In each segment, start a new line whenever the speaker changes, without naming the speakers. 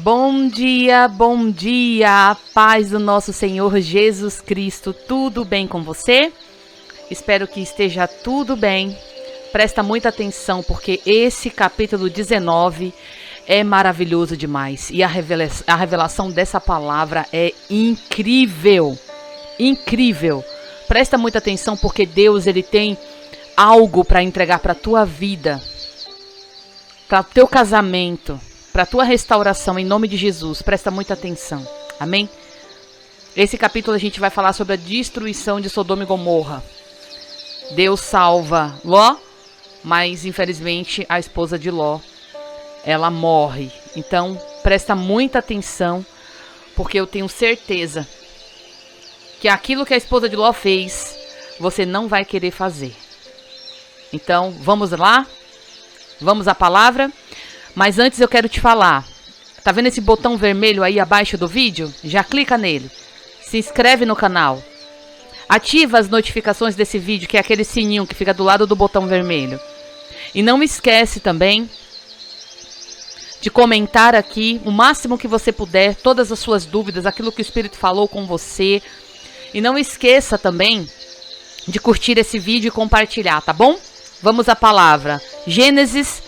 Bom dia, paz do nosso Senhor Jesus Cristo, tudo bem com você? Espero que esteja tudo bem. Presta muita atenção porque esse capítulo 19 é maravilhoso demais e a revelação dessa palavra é incrível, incrível. Presta muita atenção porque Deus ele tem algo para entregar para a tua vida, para o teu casamento, para a tua restauração, em nome de Jesus. Presta muita atenção, amém? Esse capítulo a gente vai falar sobre a destruição de Sodoma e Gomorra. Deus salva Ló, mas infelizmente a esposa de Ló, ela morre. Então presta muita atenção, porque eu tenho certeza que aquilo que a esposa de Ló fez, você não vai querer fazer. Então vamos lá? Vamos à palavra? Mas antes eu quero te falar, tá vendo esse botão vermelho aí abaixo do vídeo? Já clica nele, se inscreve no canal, ativa as notificações desse vídeo, que é aquele sininho que fica do lado do botão vermelho. E não esquece também de comentar aqui o máximo que você puder, todas as suas dúvidas, aquilo que o Espírito falou com você. E não esqueça também de curtir esse vídeo e compartilhar, tá bom? Vamos à palavra. Gênesis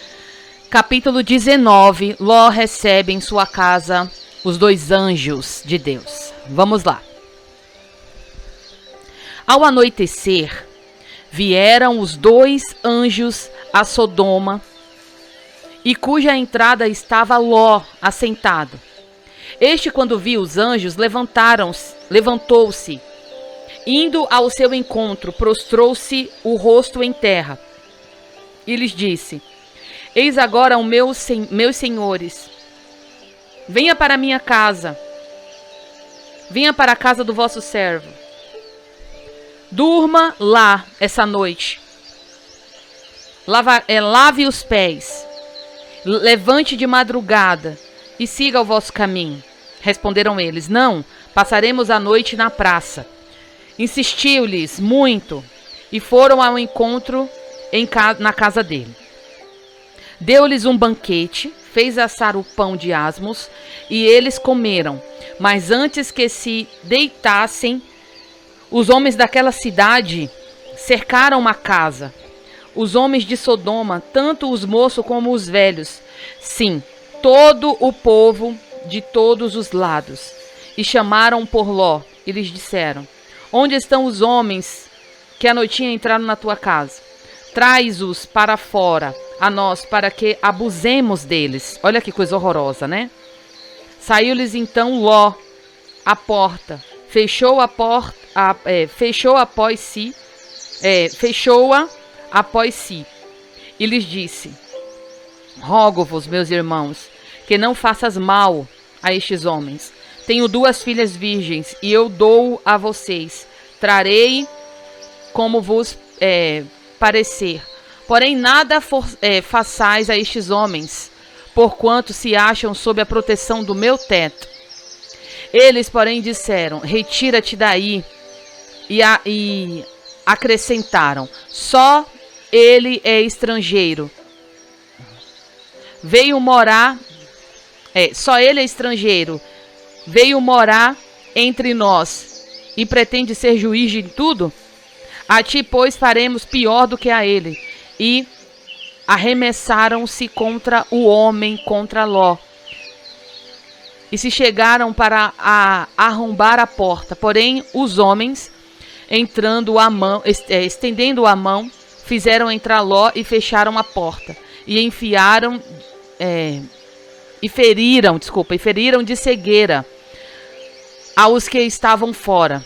capítulo 19, Ló recebe em sua casa os 2 anjos de Deus. Vamos lá. Ao anoitecer, vieram os 2 anjos a Sodoma, e cuja entrada estava Ló assentado. Este, quando viu os anjos, levantou-se, indo ao seu encontro, prostrou-se o rosto em terra, e lhes disse: Eis agora meus senhores, venha para a minha casa, venha para a casa do vosso servo, durma lá essa noite, lave os pés, levante de madrugada e siga o vosso caminho. Responderam eles: Não, passaremos a noite na praça. Insistiu-lhes muito e foram ao encontro na casa dele. Deu-lhes um banquete, fez assar o pão de asmos, e eles comeram. Mas antes que se deitassem, os homens daquela cidade cercaram a casa. Os homens de Sodoma, tanto os moços como os velhos, sim, todo o povo de todos os lados, e chamaram por Ló, e lhes disseram: Onde estão os homens que à noitinha entraram na tua casa? Traz-os para fora a nós, para que abusemos deles. Olha que coisa horrorosa, né? Saiu-lhes então Ló a porta, fechou-a após si, e lhes disse: Rogo-vos, meus irmãos, que não faças mal a estes homens. Tenho 2 filhas virgens, e eu dou a vocês. Trarei como vos parecer. Porém, nada façais a estes homens, porquanto se acham sob a proteção do meu teto. Eles, porém, disseram: Retira-te daí. E acrescentaram: Só ele é estrangeiro. Só ele é estrangeiro. Veio morar entre nós e pretende ser juiz de tudo? A ti, pois, faremos pior do que a ele. E arremessaram-se contra o homem, contra Ló, e se chegaram para arrombar a porta. Porém, os homens, estendendo a mão, fizeram entrar Ló e fecharam a porta. E feriram de cegueira aos que estavam fora,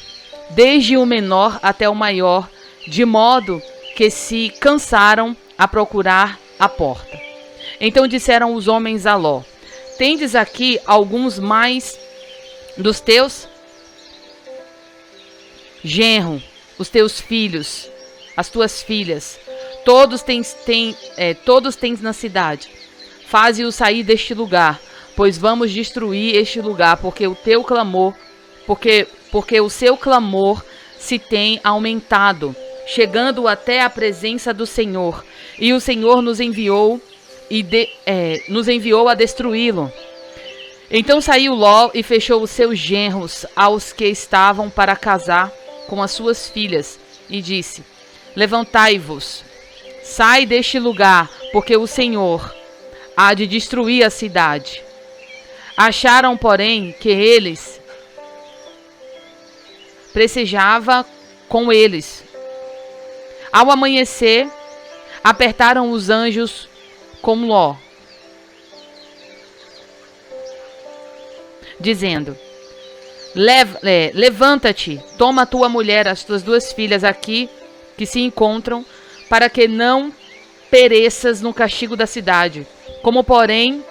desde o menor até o maior, de modo que se cansaram a procurar a porta. Então disseram os homens a Ló: Tendes aqui alguns mais dos teus genro, os teus filhos, as tuas filhas, todos tens na cidade. Faze-os sair deste lugar, pois vamos destruir este lugar, porque o seu clamor se tem aumentado, chegando até a presença do Senhor, e o Senhor nos enviou a destruí-lo. Então saiu Ló e fechou os seus genros aos que estavam para casar com as suas filhas, e disse: levantai-vos, sai deste lugar, porque o Senhor há de destruir a cidade. Acharam, porém, que eles presejava com eles. Ao amanhecer, apertaram os anjos com Ló, dizendo: levanta-te, toma tua mulher, as tuas duas filhas aqui que se encontram, para que não pereças no castigo da cidade. Como, porém,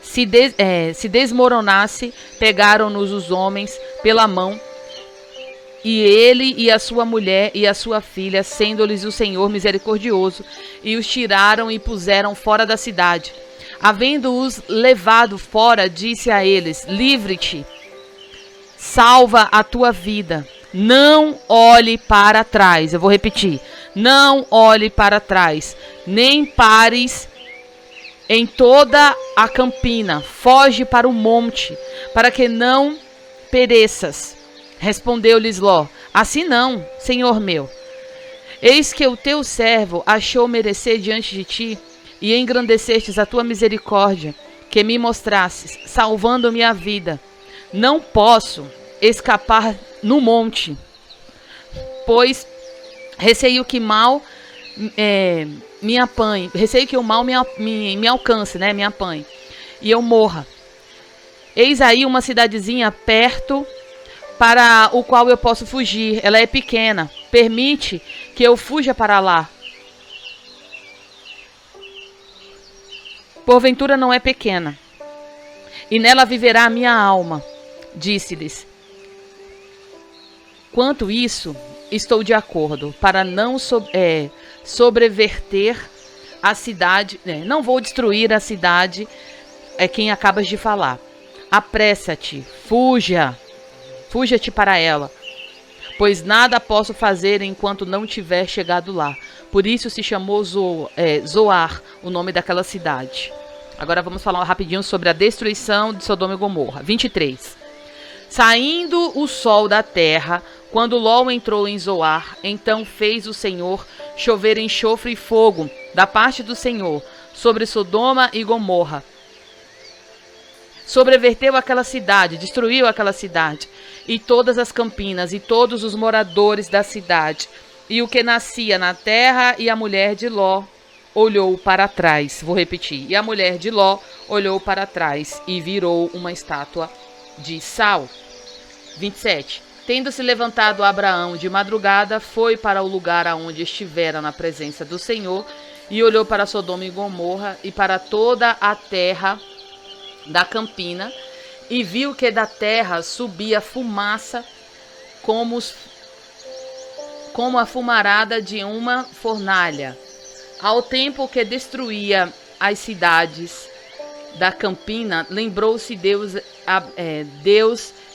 se desmoronasse, pegaram-nos os homens pela mão, e ele e a sua mulher e a sua filha, sendo-lhes o Senhor misericordioso, e os tiraram e puseram fora da cidade. Havendo-os levado fora, disse a eles: livre-te, salva a tua vida, não olhe para trás. Eu vou repetir: não olhe para trás, nem pares em toda a campina, foge para o monte, para que não pereças. Respondeu-lhes Ló: assim não, Senhor meu. Eis que o teu servo achou merecer diante de ti, e engrandecestes a tua misericórdia, que me mostrastes, salvando-me a vida. Não posso escapar no monte, pois receio que mal me apanhe, receio que o mal me alcance, né, me apanhe, e eu morra. Eis aí uma cidadezinha perto, para o qual eu posso fugir. Ela é pequena. Permite que eu fuja para lá. Porventura não é pequena, e nela viverá a minha alma. Disse-lhes: quanto isso, estou de acordo, para não sobreverter a cidade. Não vou destruir a cidade, quem acabas de falar. Apressa-te, fuja-te para ela, pois nada posso fazer enquanto não tiver chegado lá. Por isso se chamou Zoar, o nome daquela cidade. Agora vamos falar rapidinho sobre a destruição de Sodoma e Gomorra. 23. Saindo o sol da terra, quando Ló entrou em Zoar, então fez o Senhor chover enxofre e fogo da parte do Senhor sobre Sodoma e Gomorra. Sobreverteu aquela cidade, destruiu aquela cidade, e todas as campinas, e todos os moradores da cidade, e o que nascia na terra, e a mulher de Ló olhou para trás. Vou repetir. E a mulher de Ló olhou para trás, e virou uma estátua de sal. 27. Tendo-se levantado Abraão de madrugada, foi para o lugar aonde estivera na presença do Senhor, e olhou para Sodoma e Gomorra, e para toda a terra da campina, e viu que da terra subia fumaça como a fumarada de uma fornalha. Ao tempo que destruía as cidades da campina, lembrou-se Deus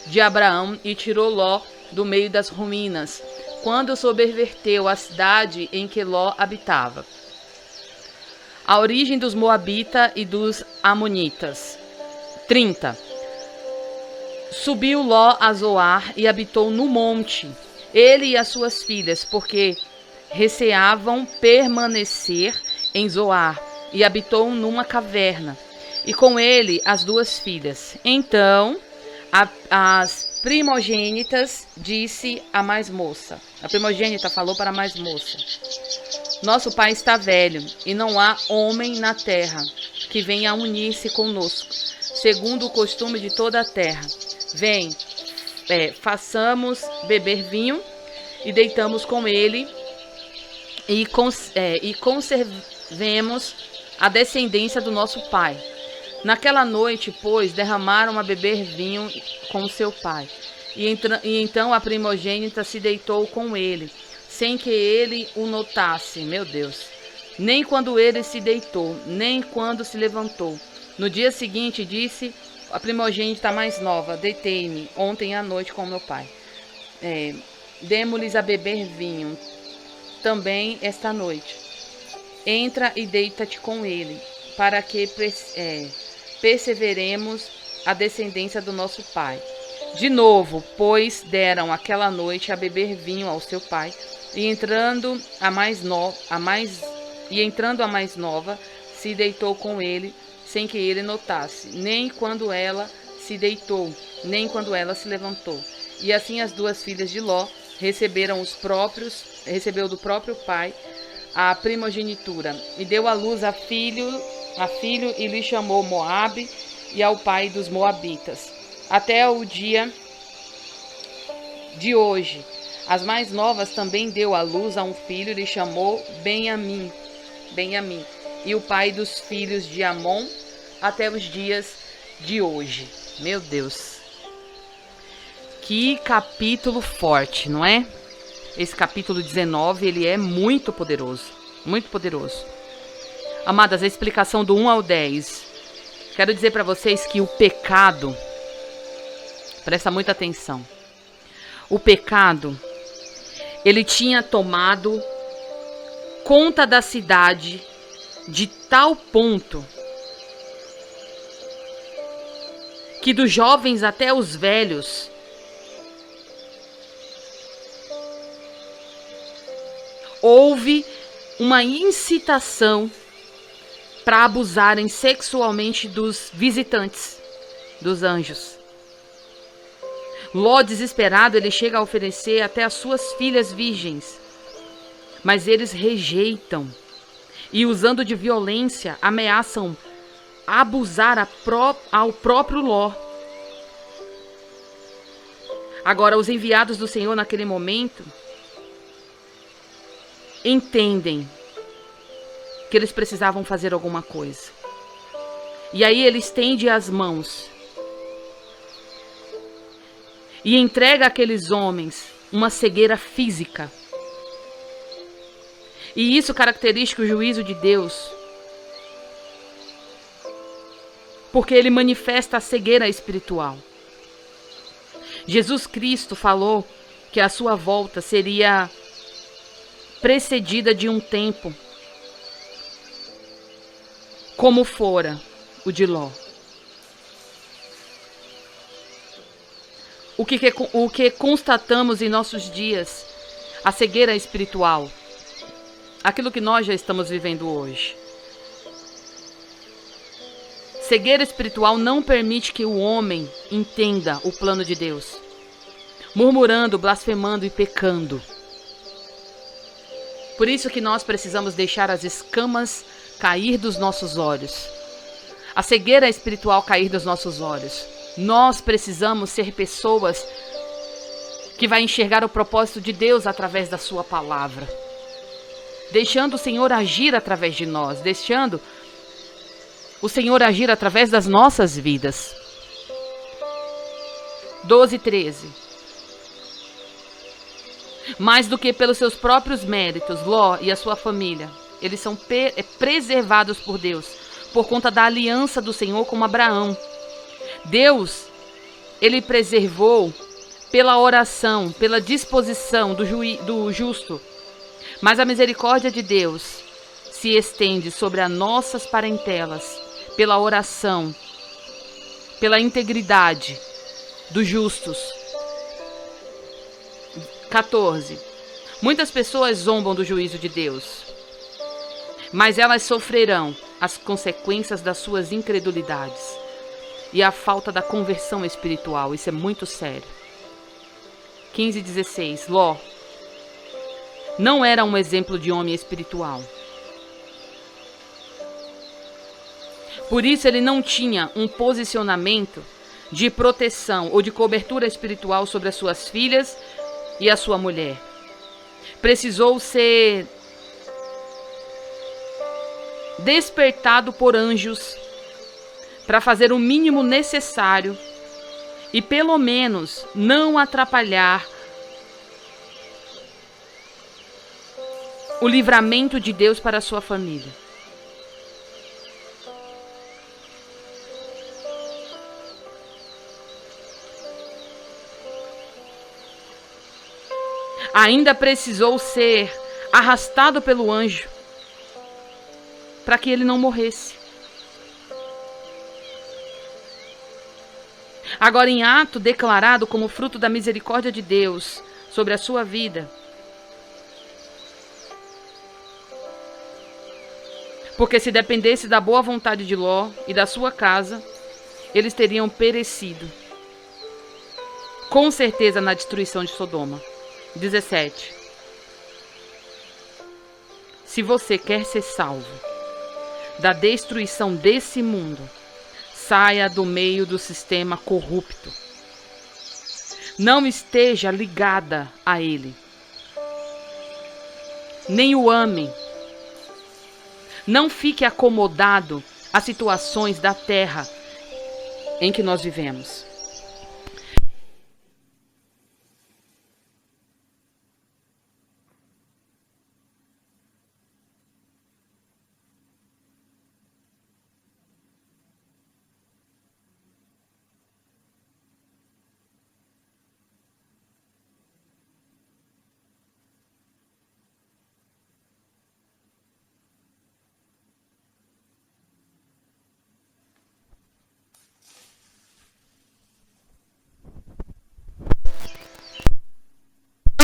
de Abraão e tirou Ló do meio das ruínas, quando sobreverteu a cidade em que Ló habitava. A origem dos Moabitas e dos Amonitas. 30. Subiu Ló a Zoar e habitou no monte, ele e as suas filhas, porque receavam permanecer em Zoar, e habitou numa caverna, e com ele as duas filhas. Então as primogênitas disse a mais moça. A primogênita falou para a mais moça: nosso pai está velho, e não há homem na terra que venha unir-se conosco, segundo o costume de toda a terra. Vem, façamos beber vinho, e deitamos com ele, e conservemos a descendência do nosso pai. Naquela noite, pois, derramaram a beber vinho com seu pai. E então a primogênita se deitou com ele, sem que ele o notasse. Meu Deus! Nem quando ele se deitou, nem quando se levantou. No dia seguinte, disse a primogênita mais nova: deitei-me ontem à noite com meu pai. Demos-lhes a beber vinho também esta noite. Entra e deita-te com ele, para que perseveremos a descendência do nosso pai. De novo, pois, deram aquela noite a beber vinho ao seu pai, e entrando a mais nova, se deitou com ele, sem que ele notasse, nem quando ela se deitou, nem quando ela se levantou. E assim as duas filhas de Ló recebeu do próprio pai a primogenitura, e deu à luz a filho e lhe chamou Moabe, e ao pai dos moabitas. Até o dia de hoje, as mais novas também deu à luz a um filho e lhe chamou Benjamim, e o pai dos filhos de Amon até os dias de hoje. Meu Deus, que capítulo forte, não é? Esse capítulo 19, ele é muito poderoso, muito poderoso. Amadas, a explicação do 1 ao 10. Quero dizer para vocês que o pecado, presta muita atenção, o pecado, ele tinha tomado conta da cidade de tal ponto que dos jovens até os velhos houve uma incitação para abusarem sexualmente dos visitantes, dos anjos. Ló, desesperado, ele chega a oferecer até as suas filhas virgens, mas eles rejeitam e, usando de violência, ameaçam abusar ao próprio Ló. Agora, os enviados do Senhor naquele momento entendem que eles precisavam fazer alguma coisa. E aí ele estende as mãos e entrega àqueles homens uma cegueira física. E isso caracteriza o juízo de Deus, porque ele manifesta a cegueira espiritual. Jesus Cristo falou que a sua volta seria precedida de um tempo como fora o de Ló. O que constatamos em nossos dias, a cegueira espiritual, aquilo que nós já estamos vivendo hoje. Cegueira espiritual não permite que o homem entenda o plano de Deus, murmurando, blasfemando e pecando. Por isso que nós precisamos deixar as escamas cair dos nossos olhos, a cegueira espiritual cair dos nossos olhos. Nós precisamos ser pessoas que vai enxergar o propósito de Deus através da sua palavra, deixando o Senhor agir através de nós, deixando o Senhor agir através das nossas vidas. 12:13. Mais do que pelos seus próprios méritos, Ló e a sua família, eles são preservados por Deus, por conta da aliança do Senhor com Abraão. Deus, ele preservou pela oração, pela disposição do justo. Mas a misericórdia de Deus se estende sobre as nossas parentelas, pela oração, pela integridade dos justos. 14. Muitas pessoas zombam do juízo de Deus, mas elas sofrerão as consequências das suas incredulidades e a falta da conversão espiritual. Isso é muito sério. 15:16. Ló não era um exemplo de homem espiritual. Por isso ele não tinha um posicionamento de proteção ou de cobertura espiritual sobre as suas filhas e a sua mulher. Precisou ser despertado por anjos para fazer o mínimo necessário e pelo menos não atrapalhar o livramento de Deus para a sua família. Ainda precisou ser arrastado pelo anjo para que ele não morresse. Agora, em ato declarado como fruto da misericórdia de Deus sobre a sua vida. Porque se dependesse da boa vontade de Ló e da sua casa, eles teriam perecido. Com certeza na destruição de Sodoma. 17. Se você quer ser salvo da destruição desse mundo, saia do meio do sistema corrupto. Não esteja ligada a ele. Nem o ame. Não fique acomodado às situações da terra em que nós vivemos.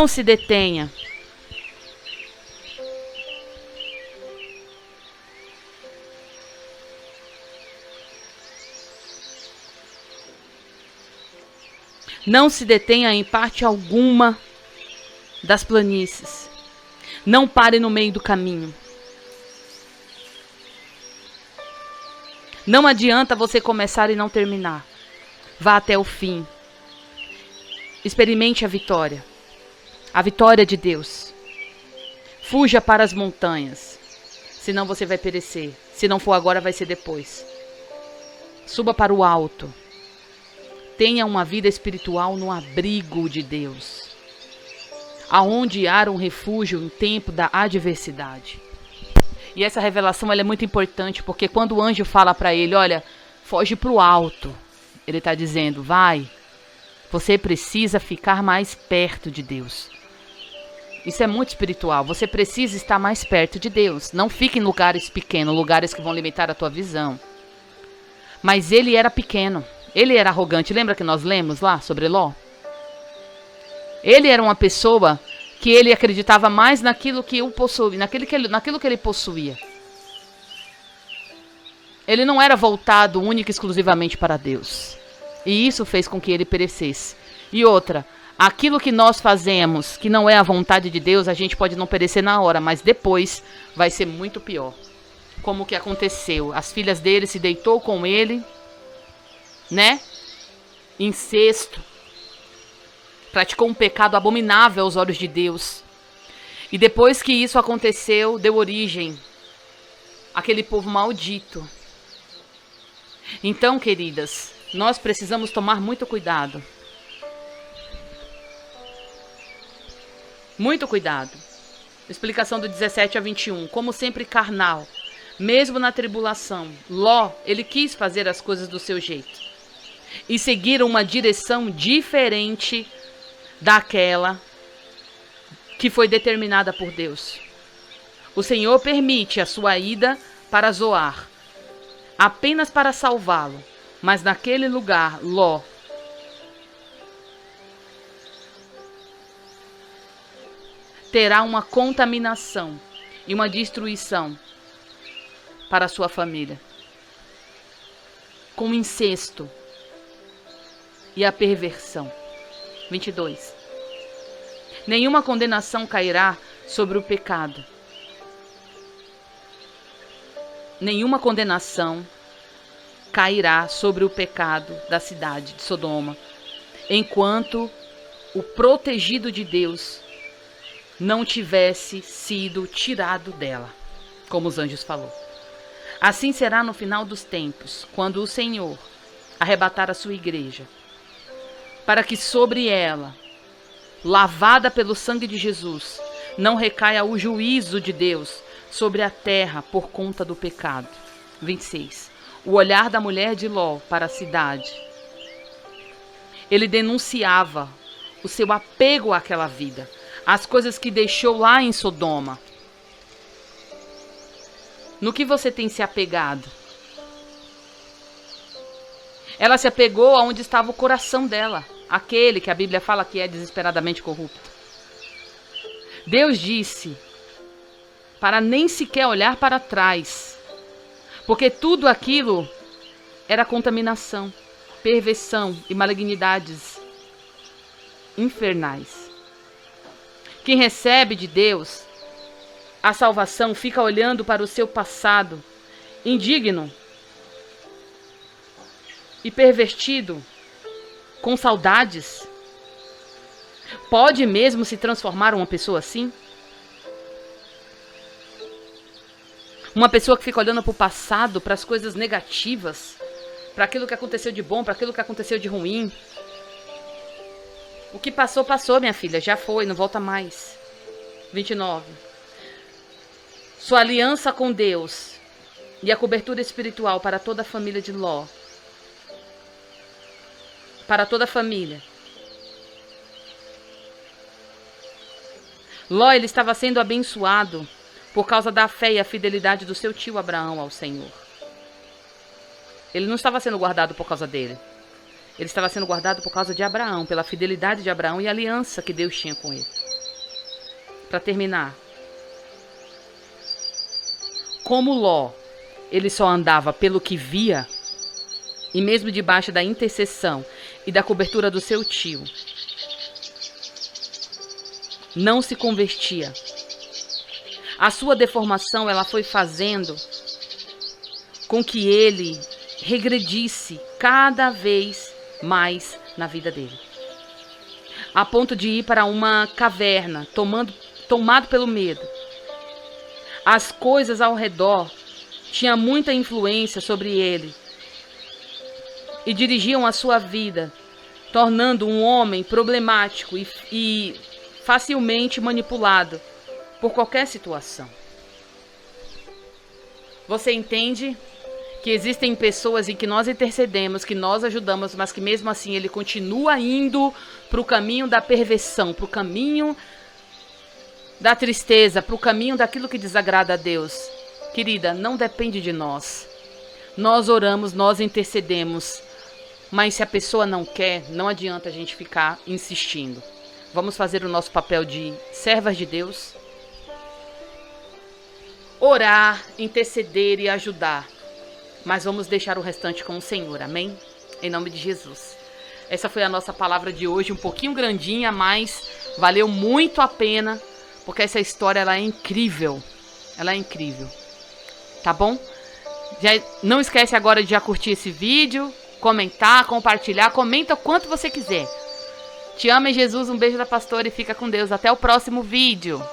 Não se detenha. Não se detenha em parte alguma das planícies. Não pare no meio do caminho. Não adianta você começar e não terminar. Vá até o fim. Experimente a vitória. A vitória de Deus. Fuja para as montanhas. Senão você vai perecer. Se não for agora, vai ser depois. Suba para o alto. Tenha uma vida espiritual no abrigo de Deus. Aonde há um refúgio em tempo da adversidade. E essa revelação ela é muito importante, porque quando o anjo fala para ele, olha, foge para o alto. Ele está dizendo, vai. Você precisa ficar mais perto de Deus. Isso é muito espiritual. Você precisa estar mais perto de Deus. Não fique em lugares pequenos, lugares que vão limitar a tua visão. Mas ele era pequeno. Ele era arrogante. Lembra que nós lemos lá sobre Ló? Ele era uma pessoa que ele acreditava mais naquilo que o possuía, naquilo que ele possuía. Ele não era voltado única e exclusivamente para Deus. E isso fez com que ele perecesse. E outra, aquilo que nós fazemos, que não é a vontade de Deus, a gente pode não perecer na hora, mas depois vai ser muito pior. Como que aconteceu? As filhas dele se deitou com ele, né? Incesto. Praticou um pecado abominável aos olhos de Deus. E depois que isso aconteceu, deu origem àquele povo maldito. Então, queridas, nós precisamos tomar muito cuidado. Muito cuidado. Explicação do 17 a 21. Como sempre carnal, mesmo na tribulação, Ló, ele quis fazer as coisas do seu jeito. E seguir uma direção diferente daquela que foi determinada por Deus. O Senhor permite a sua ida para Zoar, apenas para salvá-lo. Mas naquele lugar, Ló terá uma contaminação e uma destruição para a sua família. Com incesto e a perversão. 22. Nenhuma condenação cairá sobre o pecado. Nenhuma condenação cairá sobre o pecado da cidade de Sodoma, enquanto o protegido de Deus não tivesse sido tirado dela, como os anjos falou. Assim será no final dos tempos, quando o Senhor arrebatar a sua igreja, para que sobre ela, lavada pelo sangue de Jesus, não recaia o juízo de Deus sobre a terra por conta do pecado. 26. O olhar da mulher de Ló para a cidade. Ele denunciava o seu apego àquela vida, as coisas que deixou lá em Sodoma. No que você tem se apegado? Ela se apegou aonde estava o coração dela, aquele que a Bíblia fala que é desesperadamente corrupto. Deus disse para nem sequer olhar para trás, porque tudo aquilo era contaminação, perversão e malignidades infernais. Quem recebe de Deus a salvação fica olhando para o seu passado, indigno e pervertido, com saudades. Pode mesmo se transformar uma pessoa assim? Uma pessoa que fica olhando para o passado, para as coisas negativas, para aquilo que aconteceu de bom, para aquilo que aconteceu de ruim. O que passou, passou, minha filha, já foi, não volta mais. 29. Sua aliança com Deus e a cobertura espiritual para toda a família de Ló. Para toda a família. Ló, ele estava sendo abençoado por causa da fé e a fidelidade do seu tio Abraão ao Senhor. Ele não estava sendo guardado por causa dele. Ele estava sendo guardado por causa de Abraão, pela fidelidade de Abraão e a aliança que Deus tinha com ele. Para terminar. Como Ló, ele só andava pelo que via, e mesmo debaixo da intercessão e da cobertura do seu tio, não se convertia. A sua deformação, ela foi fazendo com que ele regredisse cada vez mais na vida dele. A ponto de ir para uma caverna, tomado pelo medo. As coisas ao redor tinham muita influência sobre ele e dirigiam a sua vida, tornando um homem problemático e facilmente manipulado por qualquer situação. Você entende que existem pessoas em que nós intercedemos, que nós ajudamos, mas que mesmo assim ele continua indo para o caminho da perversão, para o caminho da tristeza, para o caminho daquilo que desagrada a Deus. Querida, não depende de nós. Nós oramos, nós intercedemos, mas se a pessoa não quer, não adianta a gente ficar insistindo. Vamos fazer o nosso papel de servas de Deus. Orar, interceder e ajudar. Mas vamos deixar o restante com o Senhor, amém? Em nome de Jesus. Essa foi a nossa palavra de hoje, um pouquinho grandinha, mas valeu muito a pena, porque essa história ela é incrível. Ela é incrível. Tá bom? Não esquece agora de já curtir esse vídeo, comentar, compartilhar, comenta o quanto você quiser. Te amo em Jesus, um beijo da pastora e fica com Deus. Até o próximo vídeo.